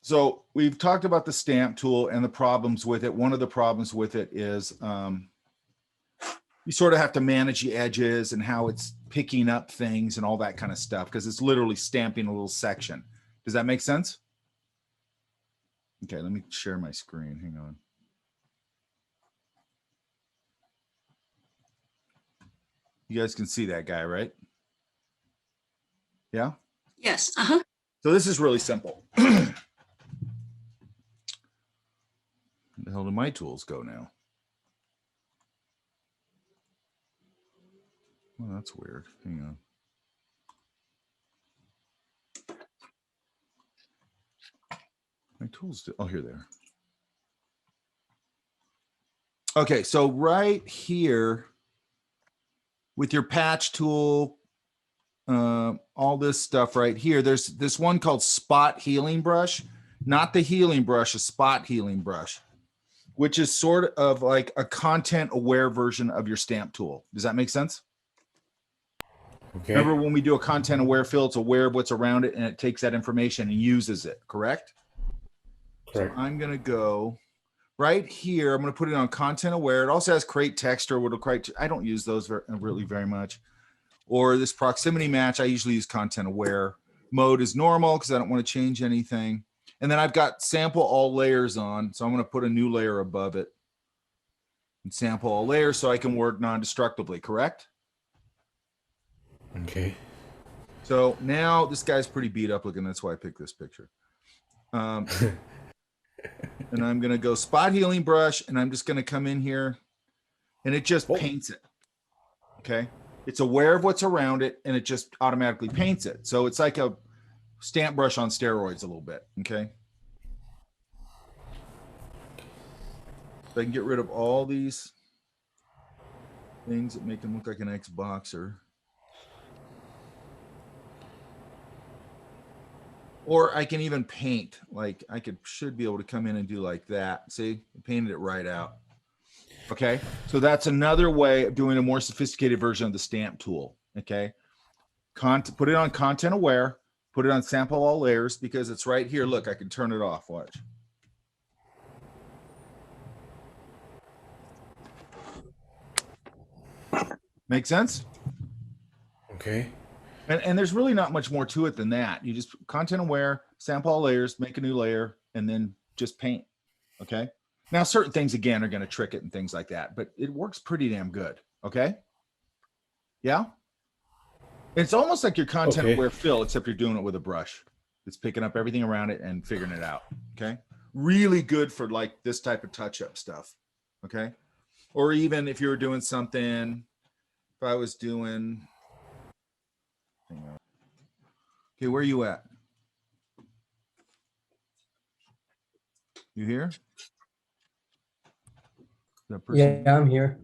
So we've talked about the stamp tool and the problems with it. One of the problems with it is you sort of have to manage the edges and how it's picking up things and all that kind of stuff, because it's literally stamping a little section. Does that make sense? Okay, let me share my screen. Hang on. You guys can see that guy, right? Yeah? Yes. Uh-huh. So this is really simple. Where the hell do my tools go now? Well, that's weird. Hang on. My tools, oh, here they are. Okay, so right here with your patch tool, all this stuff right here, there's this one called Spot Healing Brush, not the healing brush, a spot healing brush, which is sort of like a content aware version of your stamp tool. Does that make sense? Okay. Remember when we do a content aware fill, it's aware of what's around it and it takes that information and uses it, correct? Correct. So I'm going to go right here. I'm going to put it on content aware. It also has create text or what create. I don't use those really very much. Or this proximity match. I usually use content aware. Mode is normal because I don't want to change anything. And then I've got sample all layers on. So I'm going to put a new layer above it and sample all layers so I can work non-destructively, correct? Okay. So now this guy's pretty beat up looking. That's why I picked this picture. And I'm going to go spot healing brush and I'm just going to come in here and it just paints it. Okay. It's aware of what's around it and it just automatically paints it. So it's like a stamp brush on steroids a little bit. Okay. So I can get rid of all these things that make them look like an ex-boxer. Or I can even paint, like I should be able to come in and do like that. See, I painted it right out. Okay, so that's another way of doing a more sophisticated version of the stamp tool. Okay, put it on content aware, put it on sample all layers because it's right here. Look, I can turn it off, watch. Make sense? Okay. And there's really not much more to it than that. You just content aware, sample all layers, make a new layer, and then just paint. Okay. Now, certain things, again, are going to trick it and things like that, but it works pretty damn good. Okay. Yeah. It's almost like your content aware fill, except you're doing it with a brush. It's picking up everything around it and figuring it out. Okay. Really good for like this type of touch-up stuff. Okay. Or even if you were doing something, if I was doing, okay, where are you at? You here? Yeah, I'm here.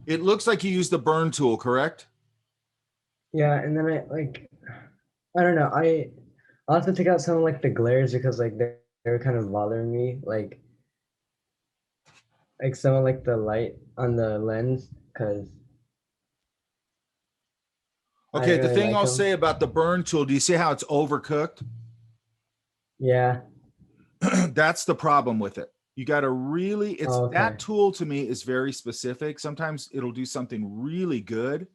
It looks like you used the burn tool, correct? Yeah, and then I don't know. I'll have to take out some of like the glares because like they were kind of bothering me. Like some of like the light on the lens because. Okay, the thing I'll say about the burn tool, do you see how it's overcooked? Yeah. That's the problem with it. You got to really, that tool to me is very specific. Sometimes it'll do something really good,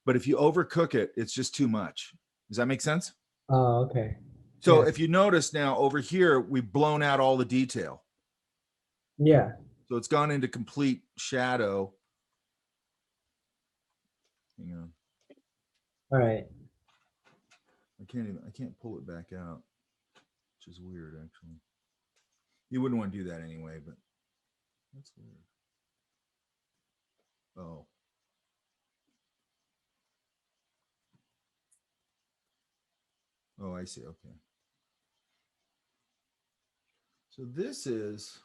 but if you overcook it, it's just too much. Does that make sense? Oh, okay. So if you notice now over here, we've blown out all the detail. Yeah. So it's gone into complete shadow. Hang on. All right. I can't pull it back out, which is weird actually. You wouldn't want to do that anyway, but that's weird. Oh. Oh, I see. Okay. So this is,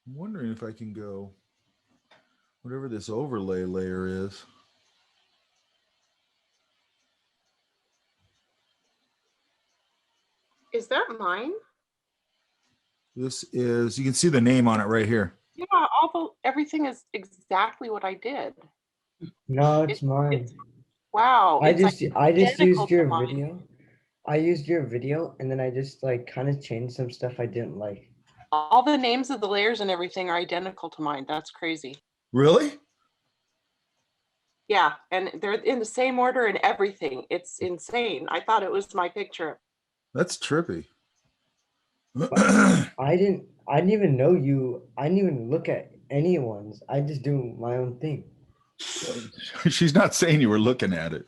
I'm wondering if I can go, whatever this overlay layer is. Is that mine? This is, you can see the name on it right here. Yeah, everything is exactly what I did. No, It, it's mine. it's wow. I It's just identical used to your mine. video. I used your video and then I just like kind of changed some stuff I didn't like. All the names of the layers and everything are identical to mine. That's crazy. Really? Yeah, and they're in the same order and everything. It's insane. I thought it was my picture. That's trippy. I didn't even know you. I didn't even look at anyone's. I just do my own thing. She's not saying you were looking at it.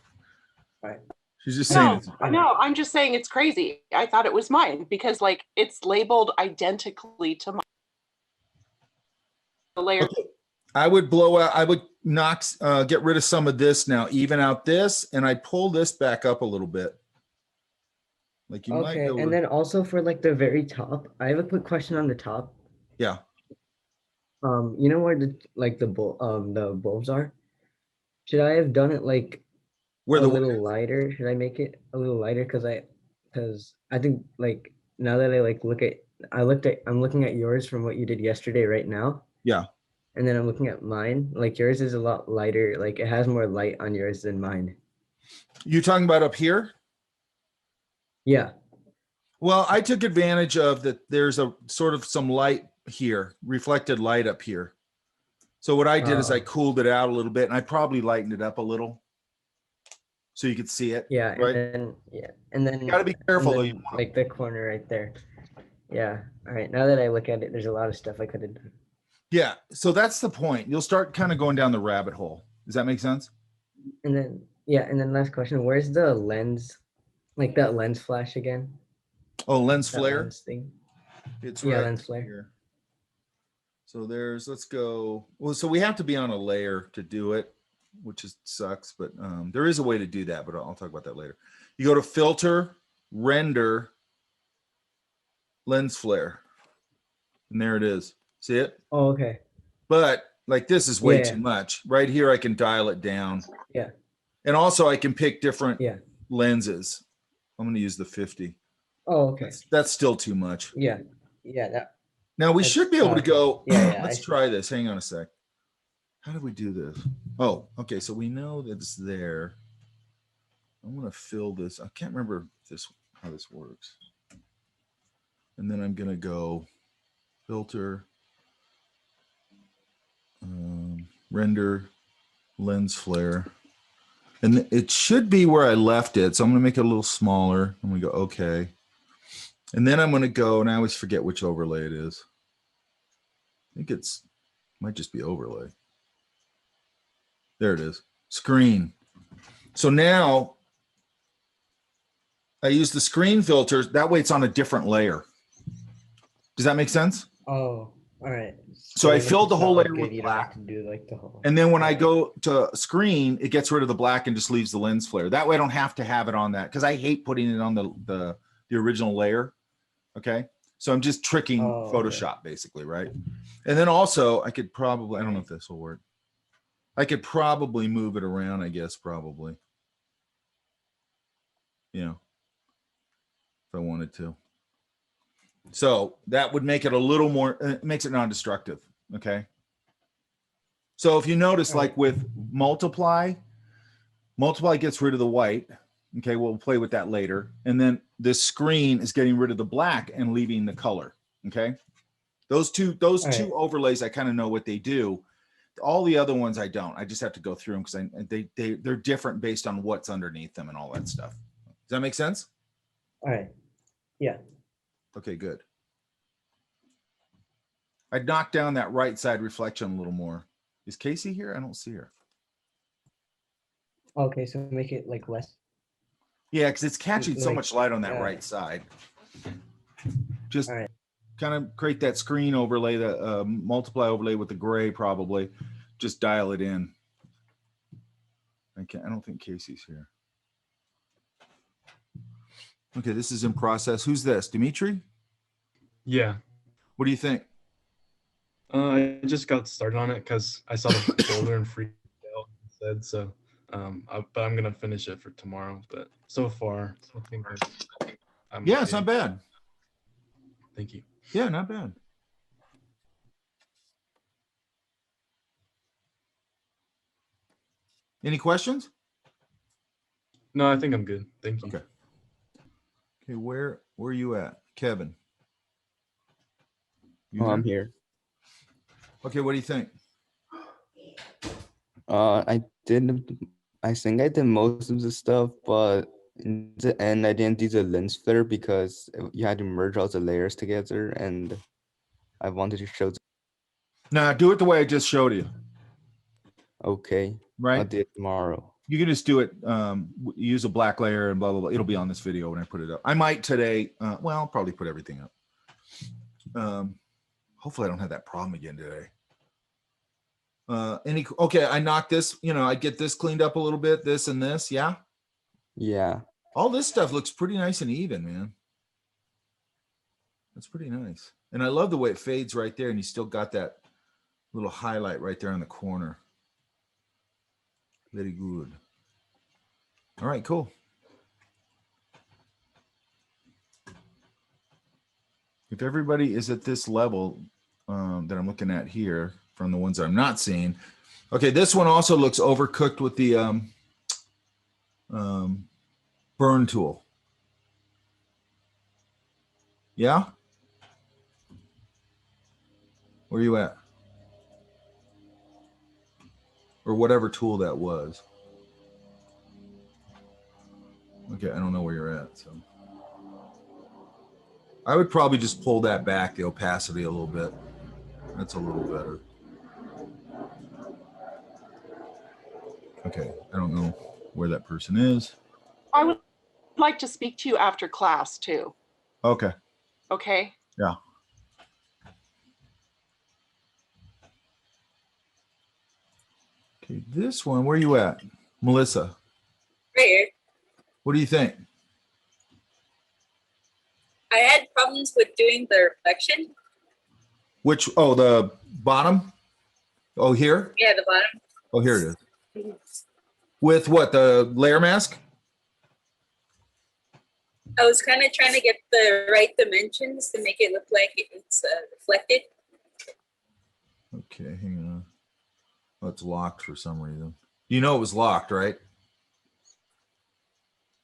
Right. She's just saying No, it's no, I'm just saying it's crazy. I thought it was mine because like it's labeled identically to mine. The layer. okay. I would blow out, I would knock, get rid of some of this now, even out this, and I'd pull this back up a little bit. Like you might Okay, go. and then also for like the very top, I have a quick question on the top. Yeah. You know where the the bulbs are? Should I have done it like Where a the little lighter? Should I make it a little lighter? Because I think like now that I like I'm looking at yours from what you did yesterday right now. yeah. And then I'm looking at mine. Like yours is a lot lighter. Like it has more light on yours than mine. You talking about up here? Yeah. Well, I took advantage of that. There's a sort of some light here, reflected light up here. So what I did is I Oh. cooled it out a little bit and I probably lightened it up a little so you could see it. Yeah. Right. And then You got to be careful though. then, like the corner right there. Yeah. All right. Now that I look at it, there's a lot of stuff I could have done. Yeah. So that's the point. You'll start kind of going down the rabbit hole. Does that make sense? And then last question, where's the lens? Like that lens flash again? Oh, lens That flare. lens thing. It's Yeah, right lens flare. here. So let's go. Well, so we have to be on a layer to do it, which sucks, but there is a way to do that, but I'll talk about that later. You go to filter, render, lens flare, and there it is. See it? Oh, okay. But like this is way Yeah. too much. Right here, I can dial it down. Yeah. And also I can pick different Yeah. lenses. I'm going to use the 50. Oh, okay. That's still too much. Yeah. Yeah. Now we That's- should be able to okay. go. Yeah, Let's I see. try this. Hang on a sec. How do we do this? Oh, okay. So we know that it's there. I'm going to fill this. I can't remember how this works. And then I'm going to go filter, render, lens flare. And it should be where I left it. So I'm going to make it a little smaller. I'm going to go, okay. And then I'm going to go, and I always forget which overlay it is. I think might just be overlay. There it is, screen. So now I use the screen filters. That way it's on a different layer. Does that make sense? Oh, all right. So I if filled the it's whole not layer good, with you don't have black. to do like the whole. And then when I go to screen, it gets rid of the black and just leaves the lens flare. That way I don't have to have it on that because I hate putting it on the original layer. Okay. So I'm just tricking Oh, Photoshop basically, right? And then also I could probably, I don't know if this will work. I could probably move it around, I guess, probably. Yeah. If I wanted to. So that would make it a little more, it makes it non-destructive. Okay. So if you notice, like with multiply gets rid of the white. Okay, we'll play with that later. And then this screen is getting rid of the black and leaving the color. Okay, those two right. overlays, I kind of know what they do. All the other ones I don't. I just have to go through them because they're different based on what's underneath them and all that stuff. Does that make sense? All right. Yeah. Okay, good. I'd knock down that right side reflection a little more. Is Casey here? I don't see her. Okay, so make it like less. Yeah, because it's catching so Like, much light on that yeah. right side. Just All right. kind of create that screen overlay, the multiply overlay with the gray probably. Just dial it in. I don't think Casey's here. Okay, this is in process. Who's this? Dimitri? Yeah. What do you think? I just got started on it because I saw the folder and freaked out instead. So, but I'm gonna finish it for tomorrow. But so far, I think I'm Yeah, it's okay. not bad. Thank you. Yeah, not bad. Any questions? No, I think I'm good. Thank you. Okay. Okay, where are you at, Kevin? You Oh, I'm there? here. Okay, what do you think? I think I did most of the stuff, but in the end, I didn't do the lens flare because you had to merge all the layers together, and I wanted to show. Nah, do it the way I just showed you, Okay, I'll right? do it tomorrow. You can just do it, use a black layer and blah, blah, blah. It'll be on this video when I put it up. I might today, well, I'll probably put everything up. Hopefully I don't have that problem again today. Okay, I knocked this, I get this cleaned up a little bit, this and this, yeah? Yeah. All this stuff looks pretty nice and even, man. That's pretty nice. And I love the way it fades right there and you still got that little highlight right there on the corner. Very good. All right, cool. If everybody is at this level that I'm looking at here from the ones I'm not seeing. Okay, this one also looks overcooked with the burn tool. Yeah? Where are you at? Or whatever tool that was. Okay, I don't know where you're at. So I would probably just pull that back, the opacity a little bit. That's a little better. Okay, I don't know where that person is. I would like to speak to you after class too. Okay. Okay. Yeah. Okay, this one, where are you at? Melissa, Right here. what do you think? I had problems with doing the reflection. Which, oh, the bottom? Oh, here? Yeah, the bottom. Oh, here it is. With what, the layer mask? I was kind of trying to get the right dimensions to make it look like it's reflected. Okay, hang on. Oh, it's locked for some reason. You know it was locked, right?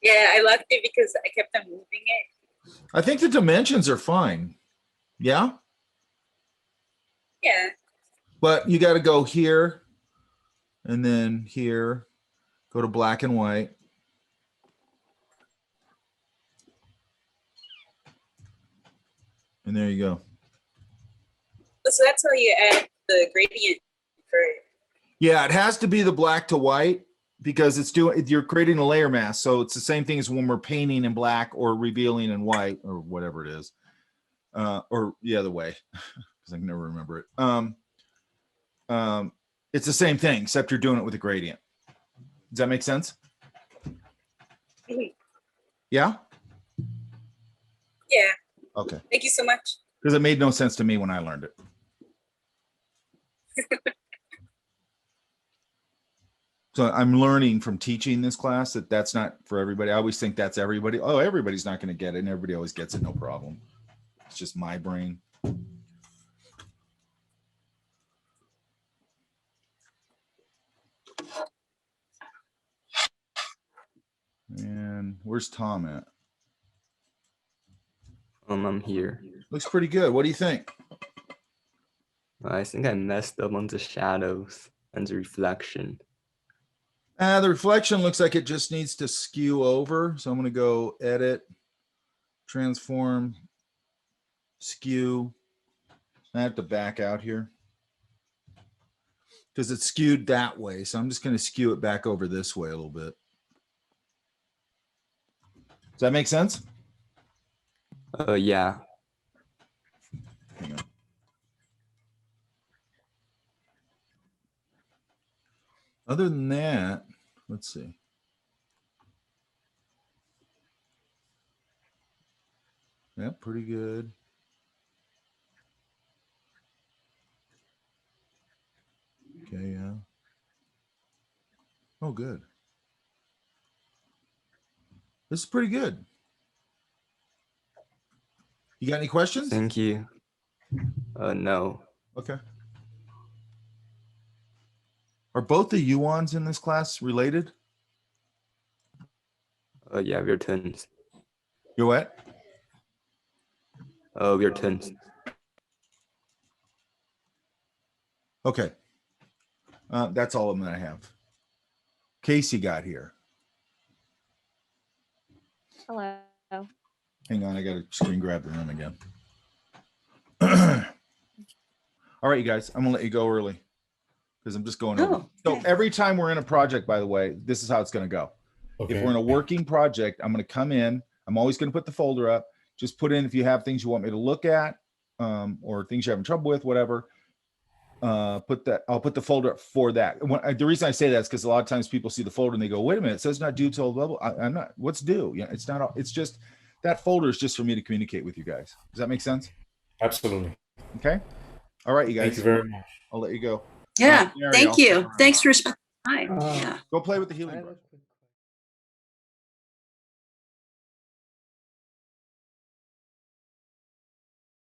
Yeah, I locked it because I kept on moving it. I think the dimensions are fine. Yeah? Yeah. But you got to go here and then here, go to black and white. And there you go. So that's how you add the gradient for it. Yeah, it has to be the black to white because you're creating a layer mask. So it's the same thing as when we're painting in black or revealing in white or whatever it is. Or the other way, because I can never remember it. It's the same thing, except you're doing it with a gradient. Does that make sense? Mhm. Yeah? Yeah. Okay. Thank you so much. Because it made no sense to me when I learned it. So I'm learning from teaching this class that that's not for everybody. I always think that's everybody. Oh, everybody's not going to get it. And everybody always gets it. No problem. It's just my brain. And where's Tom at? I'm here. Looks pretty good. What do you think? I think I messed up on the shadows and the reflection. The reflection looks like it just needs to skew over. So I'm going to go edit, transform, skew. I have to back out here because it's skewed that way. So I'm just going to skew it back over this way a little bit. Does that make sense? Yeah. Hang on. Other than that, let's see. Yeah, pretty good. Okay, yeah. Oh, good. This is pretty good. You got any questions? Thank you. No. Okay. Are both the Yuans in this class related? Yeah, we're twins. You're what? We're twins. Okay. That's all of them that I have. Casey got here. Hello. Hang on, I got to screen grab the room again. All right, you guys, I'm gonna let you go early because I'm just going over. Oh, So okay. every time we're in a project, by the way, this is how it's gonna go. Okay. If we're in a working project, I'm gonna come in. I'm always gonna put the folder up. Just put in if you have things you want me to look at, or things you're having trouble with, whatever. I'll put the folder up for that. The reason I say that is because a lot of times people see the folder and they go, "Wait a minute, it says not due till level." I'm not. What's due? Yeah, it's not. It's just that folder is just for me to communicate with you guys. Does that make sense? Absolutely. Okay. All right, you guys. Thank you very much. I'll let you go. Yeah, Mary, thank I'll- you. Thanks for spending time. Uh, Yeah. Go play with the I healing have brush. a